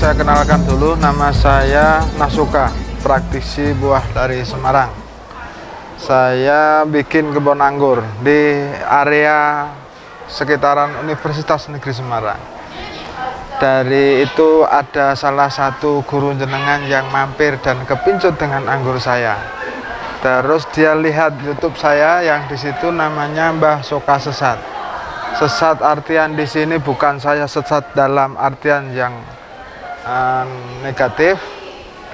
Saya kenalkan dulu, nama saya Nasuka, praktisi buah dari Semarang. Saya bikin kebun anggur di area sekitaran Universitas Negeri Semarang. Dari itu ada salah satu guru jenengan yang mampir dan kepincut dengan anggur saya. Terus dia lihat YouTube saya yang di situ namanya Mbah Soka Sesat. Sesat artian di sini bukan saya sesat dalam artian yang negatif.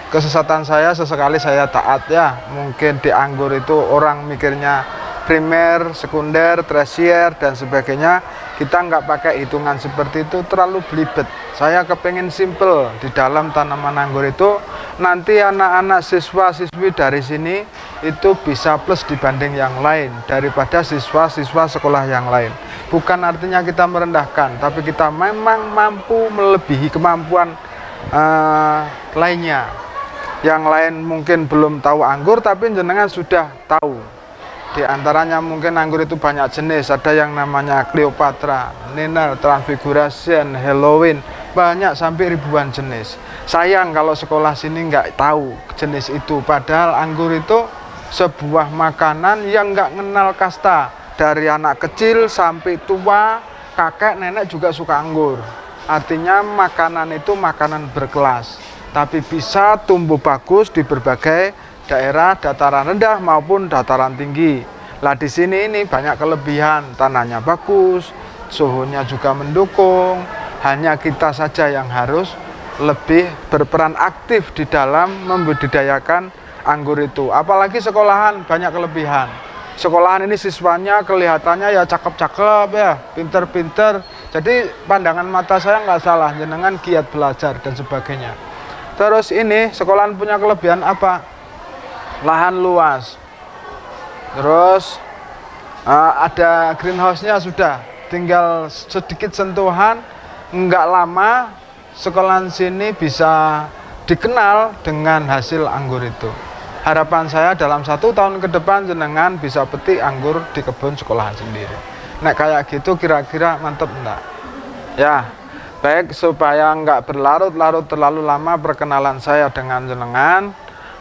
Kesesatan saya sesekali saya taat ya. Mungkin di anggur itu orang mikirnya primer, sekunder, tersier dan sebagainya. Kita nggak pakai hitungan seperti itu, terlalu belibet. Saya kepengen simple di dalam tanaman anggur itu. Nanti anak-anak siswa-siswi dari sini itu bisa plus dibanding yang lain daripada siswa-siswa sekolah yang lain. Bukan artinya kita merendahkan, tapi kita memang mampu melebihi kemampuan lainnya. Yang lain mungkin belum tahu anggur, tapi jenengan sudah tahu. Di antaranya mungkin anggur itu banyak jenis, ada yang namanya Cleopatra, Ninal, Transfiguration, Halloween, banyak sampai ribuan jenis. Sayang kalau sekolah sini nggak tahu jenis itu, padahal anggur itu sebuah makanan yang nggak kenal kasta. Dari anak kecil sampai tua, kakek, nenek juga suka anggur. Artinya makanan itu makanan berkelas, tapi bisa tumbuh bagus di berbagai daerah dataran rendah maupun dataran tinggi. Lah di sini ini banyak kelebihan, tanahnya bagus, suhunya juga mendukung. Hanya kita saja yang harus lebih berperan aktif di dalam membudidayakan anggur itu. Apalagi sekolahan banyak kelebihan. Sekolahan ini siswanya kelihatannya ya cakep-cakep ya, pinter-pinter, Jadi pandangan mata saya nggak salah, jenengan giat belajar dan sebagainya. Terus ini sekolahan punya kelebihan apa? Lahan luas. Terus ada greenhouse-nya sudah, tinggal sedikit sentuhan, nggak lama sekolahan sini bisa dikenal dengan hasil anggur itu. Harapan saya dalam 1 tahun ke depan jenengan bisa petik anggur di kebun sekolahan sendiri. Nah kayak gitu kira-kira mantep enggak? Ya, baik, supaya enggak berlarut-larut terlalu lama perkenalan saya dengan jenengan,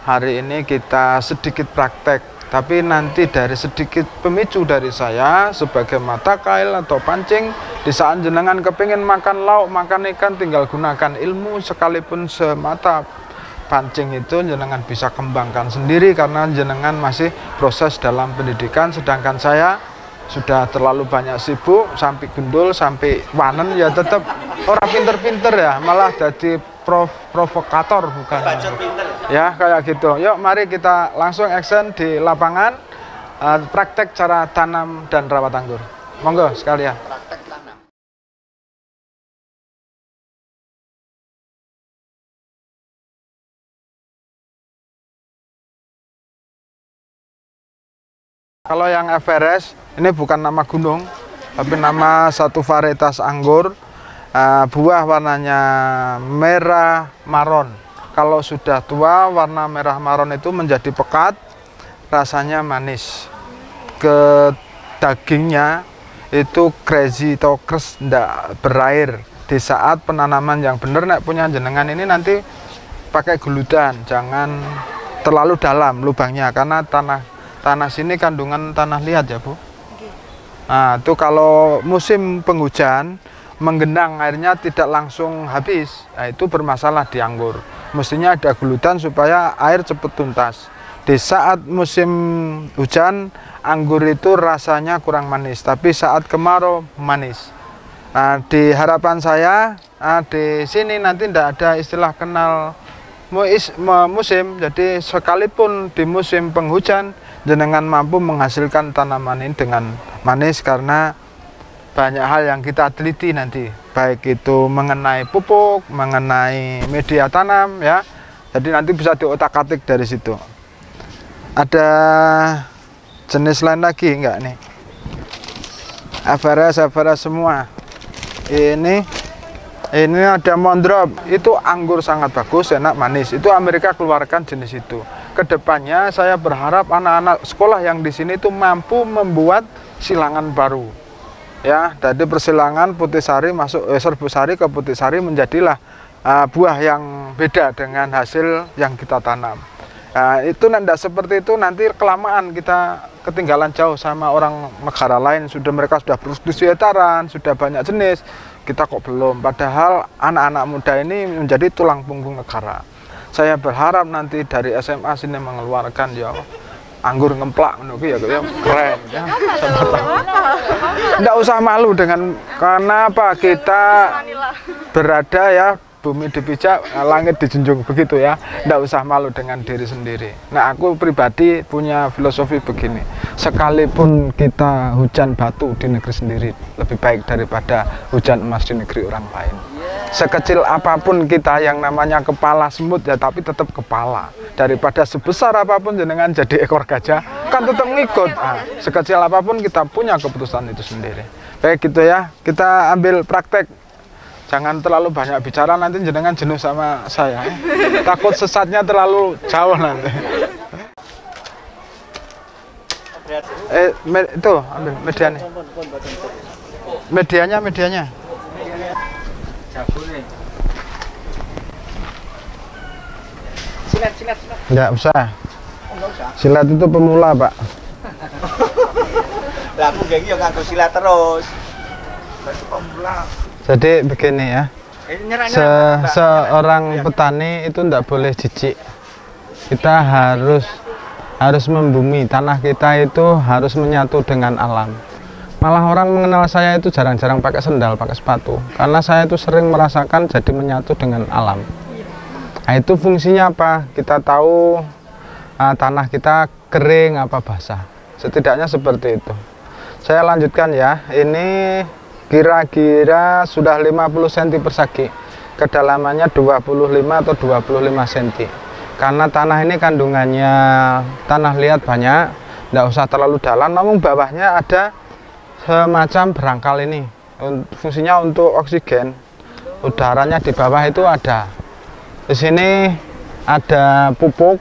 hari ini kita sedikit praktek. Tapi nanti dari sedikit pemicu dari saya sebagai mata kail atau pancing, di saat jenengan kepingin makan lauk, makan ikan, tinggal gunakan ilmu sekalipun semata pancing itu jenengan bisa kembangkan sendiri karena jenengan masih proses dalam pendidikan, sedangkan saya sudah terlalu banyak sibuk sampai gundul sampai wanen ya tetap orang pinter-pinter ya, malah jadi provokator bukan ya kayak gitu. Yuk mari kita langsung action di lapangan, praktek cara tanam dan rawat anggur. Monggo sekalian. Kalau yang Everest ini bukan nama gunung, tapi nama satu varietas anggur. Buah warnanya merah maron. Kalau sudah tua, warna merah maron itu menjadi pekat, rasanya manis. Ke dagingnya itu crazy atau kres, ndak berair. Di saat penanaman yang benar, nek punya jenengan ini nanti pakai geludan, jangan terlalu dalam lubangnya karena tanah sini kandungan tanah liat ya Bu. Nah itu kalau musim penghujan menggenang airnya tidak langsung habis, nah, itu bermasalah di anggur. Mestinya ada geludan supaya air cepat tuntas. Di saat musim hujan anggur itu rasanya kurang manis, tapi saat kemarau manis. Nah, di harapan saya di sini nanti tidak ada istilah kenal musim, jadi sekalipun di musim penghujan jenengan mampu menghasilkan tanaman ini dengan manis karena banyak hal yang kita teliti nanti, baik itu mengenai pupuk, mengenai media tanam ya. Jadi nanti bisa diotak-atik dari situ. Ada jenis lain lagi enggak nih? Everest semua. Ini ada Mondrop, itu anggur sangat bagus, enak, manis. Itu Amerika keluarkan jenis itu. Kedepannya saya berharap anak-anak sekolah yang di sini itu mampu membuat silangan baru. Ya, dari persilangan Putihsari masuk Serbusari ke Putihsari menjadilah buah yang beda dengan hasil yang kita tanam. Itu tidak seperti itu nanti kelamaan kita ketinggalan jauh sama orang negara lain. Mereka sudah produksi etaran, sudah banyak jenis. Kita kok belum, padahal anak-anak muda ini menjadi tulang punggung negara. Saya berharap nanti dari SMA sini mengeluarkan ya anggur ngemplak menurut ya keren ya. Tidak usah malu dengan karena apa kita berada ya bumi dipijak, langit dijunjung begitu ya. Tidak usah malu dengan diri sendiri. Nah aku pribadi punya filosofi begini, sekalipun kita hujan batu di negeri sendiri lebih baik daripada hujan emas di negeri orang lain. Sekecil apapun kita yang namanya kepala semut ya tapi tetap kepala, daripada sebesar apapun jenengan jadi ekor gajah kan tetap ngikut. Sekecil apapun kita punya keputusan itu sendiri. Baik gitu ya, kita ambil praktek. Jangan terlalu banyak bicara nanti jenengan jenuh sama saya. Takut sesatnya terlalu jauh nanti. Itu ambil medianya. Medianya. Silat. Enggak usah. Silat itu pemula, Pak. Lah aku geng yo nganggo silat terus. Pemula. Jadi begini ya, seorang petani itu tidak boleh jijik. Kita harus membumi, tanah kita itu harus menyatu dengan alam. Malah orang mengenal saya itu jarang-jarang pakai sendal, pakai sepatu, karena saya itu sering merasakan jadi menyatu dengan alam. Nah itu fungsinya apa? Kita tahu tanah kita kering apa basah, setidaknya seperti itu. Saya lanjutkan ya, ini kira-kira sudah 50 cm persegi. Kedalamannya 25 atau 25 cm. Karena tanah ini kandungannya tanah liat banyak, tidak usah terlalu dalam, namun bawahnya ada semacam berangkal ini. Fungsinya untuk oksigen. Udaranya di bawah itu ada. Di sini ada pupuk.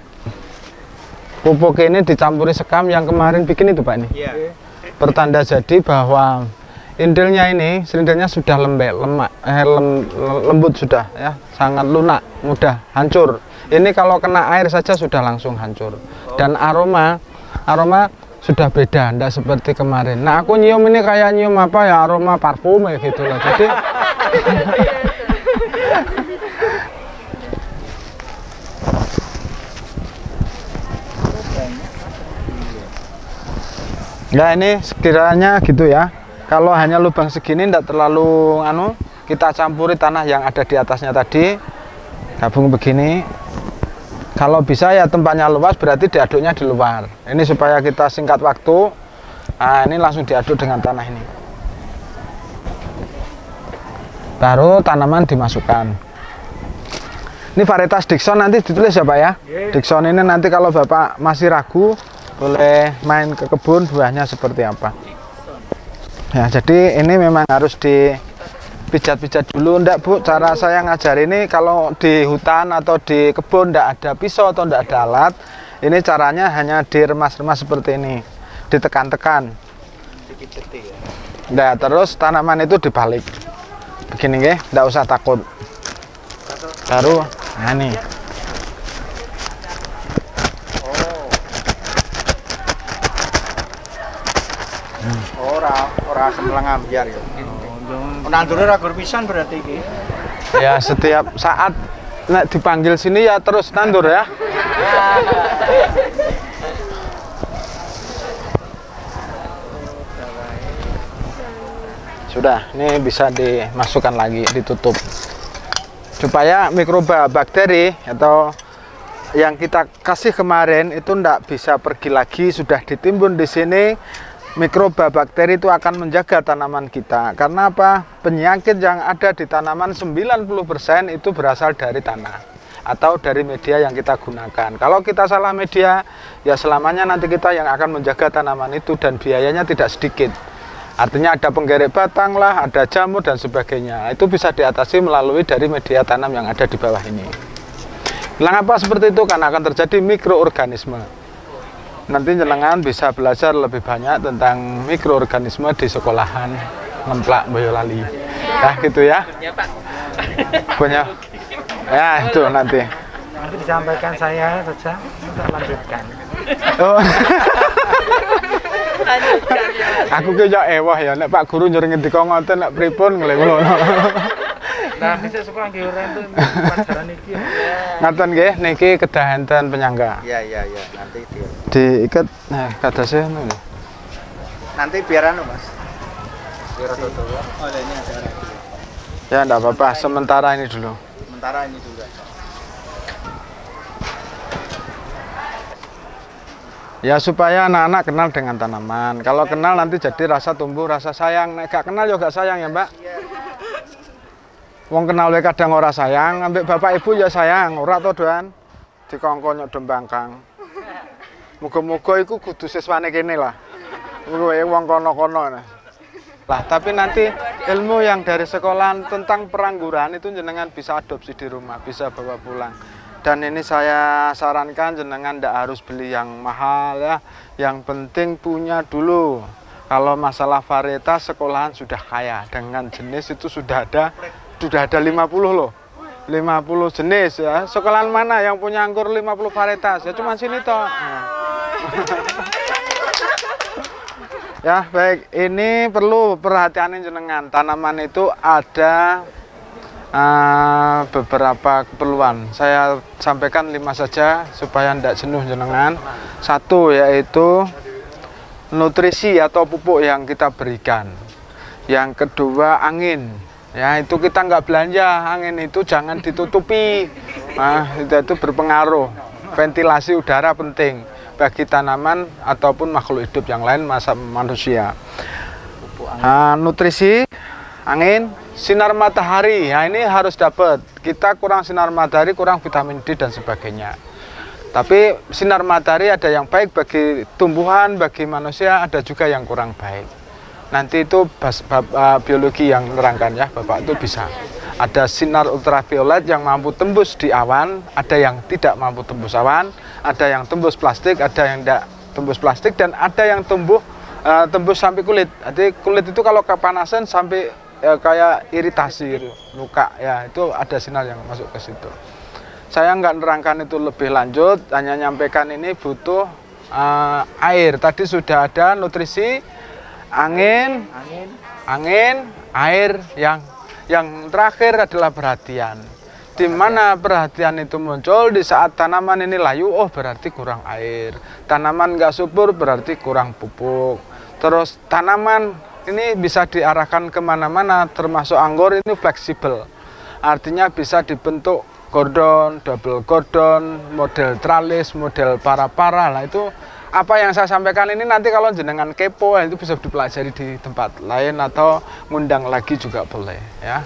Pupuk ini dicampuri sekam yang kemarin bikin itu Pak ini. Iya. Pertanda jadi bahwa indilnya ini, serindelnya sudah lembut sudah ya, sangat lunak, mudah hancur. Ini kalau kena air saja sudah langsung hancur. Dan aroma sudah beda, tidak seperti kemarin. Nah aku nyium ini kayak nyium apa ya, aroma parfum ya gitu loh. Jadi ya ini sekiranya gitu ya. Kalau hanya lubang segini tidak terlalu kita campuri tanah yang ada di atasnya tadi, gabung begini. Kalau bisa ya tempatnya luas, berarti diaduknya di luar. Ini supaya kita singkat waktu. Nah ini langsung diaduk dengan tanah ini. Baru tanaman dimasukkan. Ini varietas Dickson, nanti ditulis ya Pak ya. Dickson ini nanti kalau Bapak masih ragu, boleh main ke kebun buahnya seperti apa ya. Jadi ini memang harus dipijat-pijat dulu. Enggak Bu, cara saya ngajar ini kalau di hutan atau di kebun enggak ada pisau atau enggak ada alat, ini caranya hanya diremas-remas seperti ini, ditekan-tekan. Nah terus tanaman itu dibalik begini nggih, enggak usah takut. Baru nah nih. Ora semlang ambyar ya. Nandure ra gur pisan berarti iki. Ya setiap saat nek dipanggil sini ya terus nandur ya. Sudah, ini bisa dimasukkan lagi, ditutup. Supaya mikroba bakteri atau yang kita kasih kemarin itu ndak bisa pergi lagi, sudah ditimbun di sini. Mikroba bakteri itu akan menjaga tanaman kita. Karena apa? Penyakit yang ada di tanaman 90% itu berasal dari tanah atau dari media yang kita gunakan. Kalau kita salah media, ya selamanya nanti kita yang akan menjaga tanaman itu, dan biayanya tidak sedikit. Artinya ada penggerek batang lah, ada jamur dan sebagainya. Itu bisa diatasi melalui dari media tanam yang ada di bawah ini. Kenapa seperti itu? Karena akan terjadi mikroorganisme. Nanti jenengan bisa belajar lebih banyak tentang mikroorganisme di sekolahan Ngemplak Boyolali. Nah gitu ya. Punya. Ya itu nanti. Nanti disampaikan saya saja untuk lanjutkan. Oh. Aku ki yo ewah ya nek Pak Guru nyuruh ngendika ngoten nek pripun ngono. Nah, bisa sekolah nggih ora entuk pelajaran iki. Ngaten nggih niki kedah enten penyangga. Iya, nanti Diikat nah kadase ngono. Nanti biar Mas. Biar tutup. Oh, ini ada. Ya enggak apa-apa, sementara ini dulu. Sementara ini dulu. Ya supaya anak-anak kenal dengan tanaman. Kalau kenal nanti jadi rasa tumbuh rasa sayang. Nek gak kenal juga sayang ya Mbak. Wong kenal wae kadang ora sayang, ambek bapak ibu ya sayang, ora to Doan. Dikongkon nyok dembangkang. Muga-muga iku kudu siswane kene lah. Kowe wong kono-kono. Lah, tapi nanti ilmu yang dari sekolah tentang perangguran itu jenengan bisa adopsi di rumah, bisa bawa pulang. Dan ini saya sarankan jenengan ndak harus beli yang mahal ya. Yang penting punya dulu. Kalau masalah varietas sekolahan sudah kaya, dengan jenis itu sudah ada 50 loh. 50 jenis ya. Sekolahan mana yang punya anggur 50 varietas? Ya cuma sini toh. Nah. Ya, baik. Ini perlu perhatian jenengan. Tanaman itu ada beberapa keperluan. Saya sampaikan 5 saja supaya tidak jenuh jenengan. 1 yaitu nutrisi atau pupuk yang kita berikan. Yang kedua angin. Ya itu kita nggak belanja, angin itu jangan ditutupi. Nah itu berpengaruh. Ventilasi udara penting bagi tanaman ataupun makhluk hidup yang lain, manusia. Nutrisi Angin, sinar matahari, nah ini harus dapat. Kita kurang sinar matahari, kurang vitamin D dan sebagainya. Tapi sinar matahari ada yang baik bagi tumbuhan, bagi manusia, ada juga yang kurang baik. Nanti itu biologi yang nerangkan ya, Bapak itu bisa. Ada sinar ultraviolet yang mampu tembus di awan, ada yang tidak mampu tembus awan, ada yang tembus plastik, ada yang tidak tembus plastik, dan ada yang tembus sampai kulit. Jadi kulit itu kalau kepanasan sampai kayak iritasi, luka ya, itu ada sinar yang masuk ke situ. Saya nggak nerangkan itu lebih lanjut, hanya nyampaikan ini butuh air. Tadi sudah ada nutrisi, angin, air, yang terakhir adalah perhatian. Di mana perhatian itu muncul di saat tanaman ini layu, oh berarti kurang air. Tanaman nggak subur berarti kurang pupuk. Terus tanaman ini bisa diarahkan kemana-mana, termasuk anggur ini fleksibel. Artinya bisa dibentuk gordon, double gordon, model tralis, model para-para. Lah itu apa yang saya sampaikan ini nanti kalau jenengan kepo itu bisa dipelajari di tempat lain atau ngundang lagi juga boleh ya.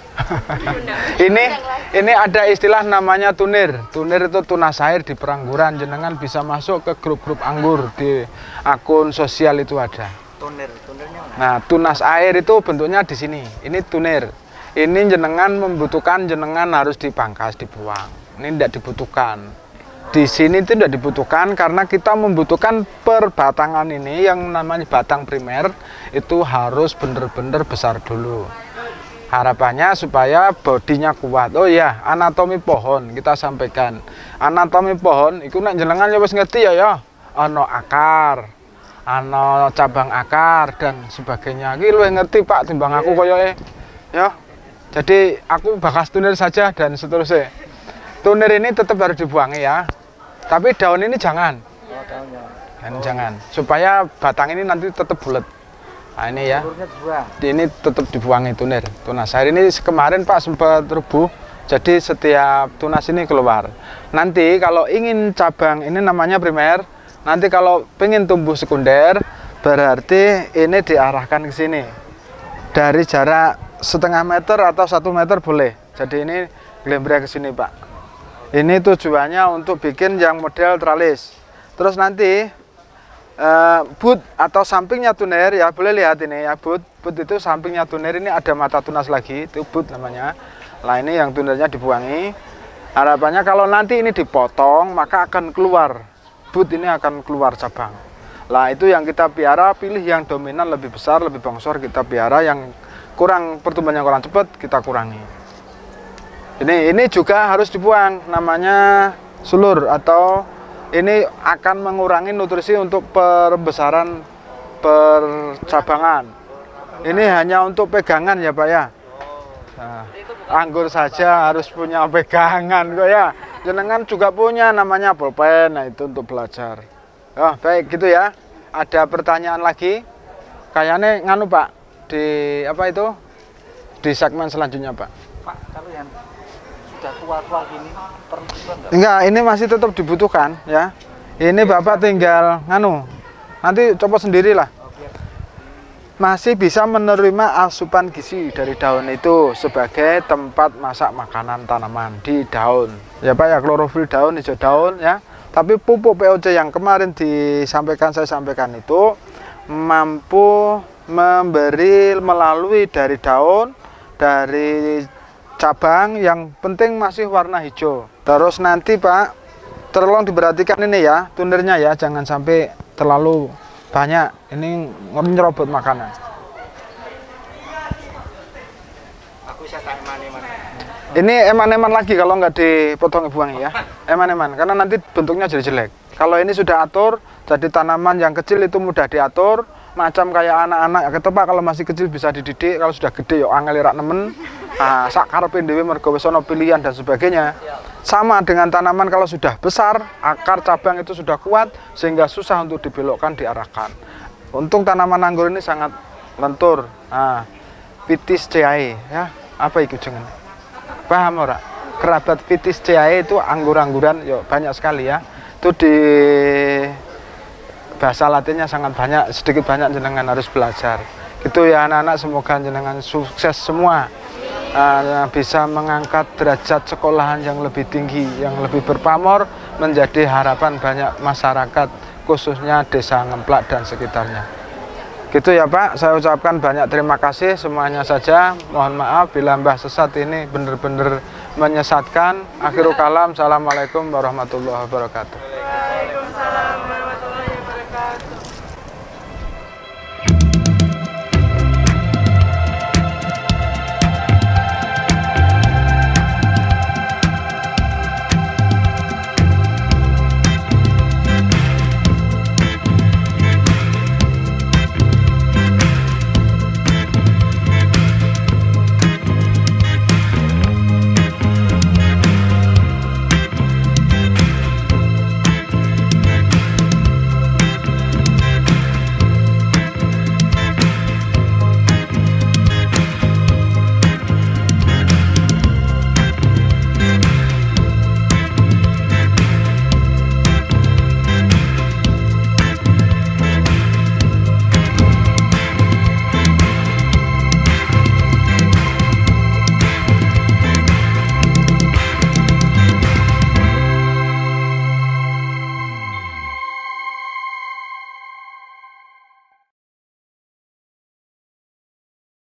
Ini ada istilah namanya tunir. Tunir itu tunas air di perangguran. Jenengan bisa masuk ke grup-grup anggur di akun sosial itu ada. Tunirnya mana? Nah, tunas air itu bentuknya di sini. Ini tunir. Ini jenengan membutuhkan, jenengan harus dipangkas, dibuang. Ini tidak dibutuhkan. Di sini itu tidak dibutuhkan karena kita membutuhkan perbatangan ini yang namanya batang primer itu harus benar-benar besar dulu. Harapannya supaya bodinya kuat. Oh ya, anatomi pohon kita sampaikan. Anatomi pohon itu nek jenengan ya wis ngerti ya. Ono akar, ono cabang akar dan sebagainya. Iki luwih ngerti Pak timbang aku koyoke. Ya. Jadi aku bakas tunir saja dan seterusnya. Tunir ini tetap harus dibuangi ya. Tapi daun ini jangan. Jangan. Supaya batang ini nanti tetap bulat. Nah ini ya. Ini tetap dibuangi tunir. Tunas air ini kemarin Pak sempat rubuh. Jadi setiap tunas ini keluar. Nanti kalau ingin cabang ini namanya primer. Nanti kalau pengen tumbuh sekunder, berarti ini diarahkan ke sini. Dari jarak setengah meter atau 1 meter boleh. Jadi ini gelembrek ke sini Pak. Ini tujuannya untuk bikin yang model tralis. Terus nanti but atau sampingnya tunir ya, boleh lihat ini ya, but itu sampingnya tunir ini ada mata tunas lagi, itu but namanya. Nah ini yang tunirnya dibuangi. Harapannya kalau nanti ini dipotong maka akan keluar but, ini akan keluar cabang. Nah itu yang kita piara, pilih yang dominan lebih besar, lebih bongsor kita piara, yang kurang pertumbuhannya kurang cepat kita kurangi. Ini juga harus dibuang, namanya sulur, atau ini akan mengurangi nutrisi untuk perbesaran percabangan. Ini hanya untuk pegangan ya Pak ya. Nah, anggur saja harus punya pegangan kok ya. Jenengan juga punya namanya pulpen, nah itu untuk belajar. Oh, baik gitu ya. Ada pertanyaan lagi? Kayaknya nganu Pak, di apa itu? Di segmen selanjutnya Pak. Pak, kalau yang sudah tua-tua gini perlu enggak? Enggak, ini masih tetap dibutuhkan ya. Ini Bapak tinggal nganu. Nanti coba sendirilah. Masih bisa menerima asupan gizi dari daun itu sebagai tempat masak makanan tanaman di daun. Ya Pak ya, klorofil daun, hijau daun ya. Tapi pupuk POC yang kemarin saya sampaikan itu mampu memberi melalui dari daun, dari cabang, yang penting masih warna hijau. Terus nanti Pak, tolong diperhatikan ini ya, tunirnya ya, jangan sampai terlalu banyak, ini nyerobot makanan. Aku bisa tak eman-eman. Ini eman-eman lagi kalau nggak dipotong buangi ya, eman-eman, karena nanti bentuknya jadi jelek. Kalau ini sudah atur, jadi tanaman yang kecil itu mudah diatur, macam kayak anak-anak ya, gitu Pak, kalau masih kecil bisa dididik, kalau sudah gede ya angel rak nemen. Nah, sak karepin dhewe mergo wis ana pilihan dan sebagainya. Sama dengan tanaman, kalau sudah besar, akar cabang itu sudah kuat sehingga susah untuk dibelokkan, diarahkan. Untung tanaman anggur ini sangat lentur. Nah, Vitis ceae ya. Apa itu jenenge? Paham ora? Kerabat Vitis ceae itu anggur-angguran ya banyak sekali ya. Itu di bahasa Latinnya sangat banyak, sedikit banyak jenengan harus belajar. Gitu ya anak-anak, semoga jenengan sukses semua. Bisa mengangkat derajat sekolahan yang lebih tinggi, yang lebih berpamor, menjadi harapan banyak masyarakat, khususnya desa Ngemplak dan sekitarnya. Gitu ya Pak, saya ucapkan banyak terima kasih semuanya saja. Mohon maaf bila mbah sesat ini benar-benar menyesatkan. Akhirul kalam, assalamualaikum warahmatullahi wabarakatuh.